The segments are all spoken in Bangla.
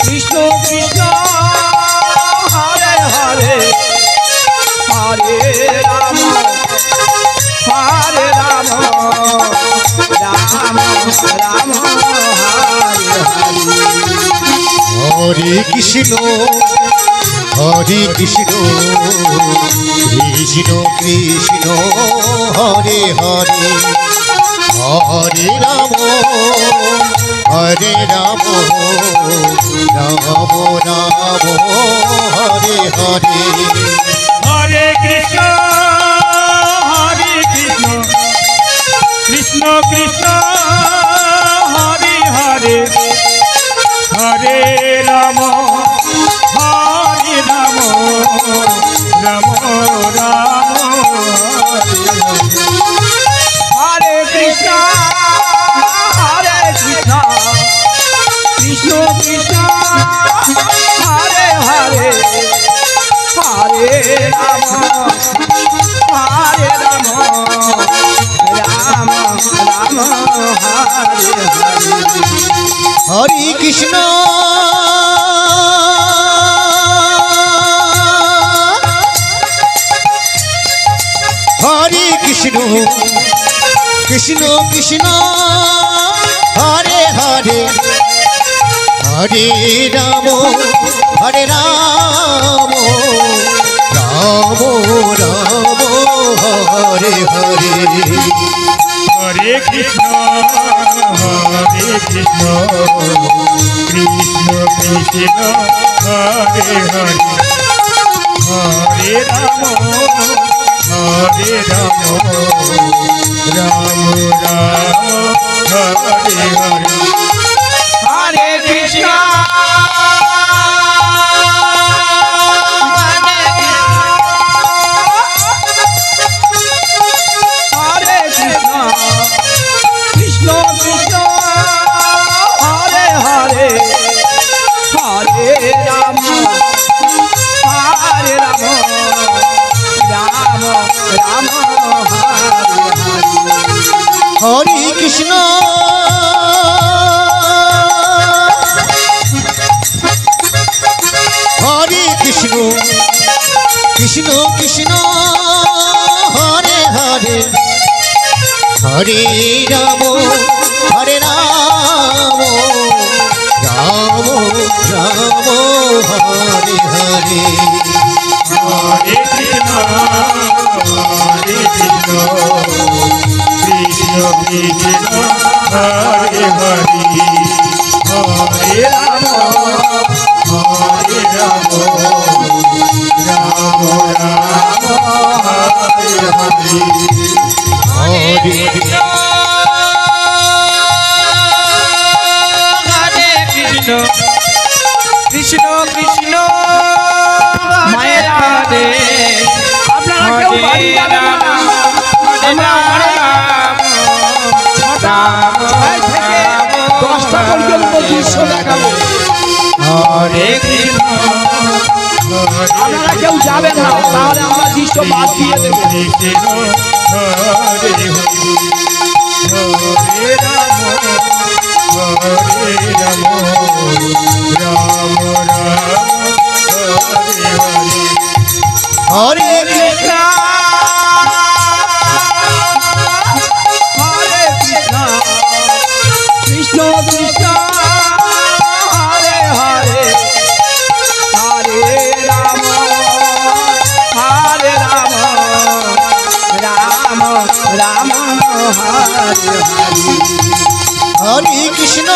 কৃষ্ণ কৃষ্ণ হরে হরে হরে রাম হরে রাম রাম রাম হরে হরে কৃষ্ণ কৃষ্ণ কৃষ্ণ হরে হরে হরে রাম রাম রাম হরে হরে হরে কৃষ্ণ কৃষ্ণ কৃষ্ণ হরে হরে হরে রাম রাম রাম হরে কৃষ্ণ কৃষ্ণ কৃষ্ণ হরে হরে হরে রাম রাম রাম হরে হরে হরে কৃষ্ণ হরে কৃষ্ণ কৃষ্ণ কৃষ্ণ হরে হরে হরে রাম রাম রাম হরে হরে হরে কৃষ্ণ কৃষ্ণ কৃষ্ণ হরে হরে হরে রাম রাম রাম হরে হরে হরে কৃষ্ণ হরে কৃষ্ণ কৃষ্ণ কৃষ্ণ হরে হরে হরে রাম রাম রাম হরে কৃষ্ণ হরে কৃষ্ণ কৃষ্ণ কৃষ্ণ হরে হরে হরে রাম রাম রাম হরে হরে হরে কৃষ্ণ কৃষ্ণ কৃষ্ণ হরে হরে হরে রাম রাম রাম হরে হরে হরে কৃষ্ণ কৃষ্ণ কৃষ্ণ মায়ের রাধে আপনারা কেউ বাড়ি যাবেন না আমরা থেকে 10টা পর্যন্ত দৃশ্য দেখাবো হরে কৃষ্ণ আপনারা কেউ যাবেন না তাহলে আমরা দৃশ্য বাদ দিয়ে দেবো হরে হরে রাম রাম রাম হরে হরে হরে হরে কৃষ্ণ কৃষ্ণ হরে হরে হরে রাম রাম রাম হরে হরে কৃষ্ণ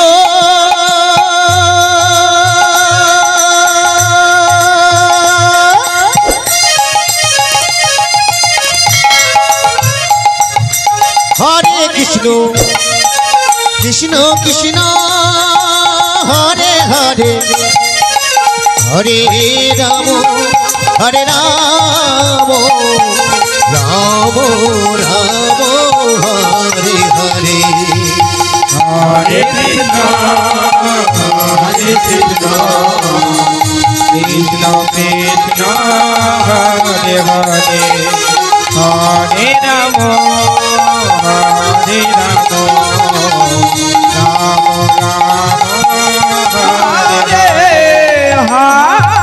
হরে কৃষ্ণ কৃষ্ণ কৃষ্ণ হরে হরে হরে রাম রাম রাম রাম হরে হরে হরে কৃষ্ণ কৃষ্ণ কৃষ্ণ হরে হরে হরে রাম রাম রাম হরে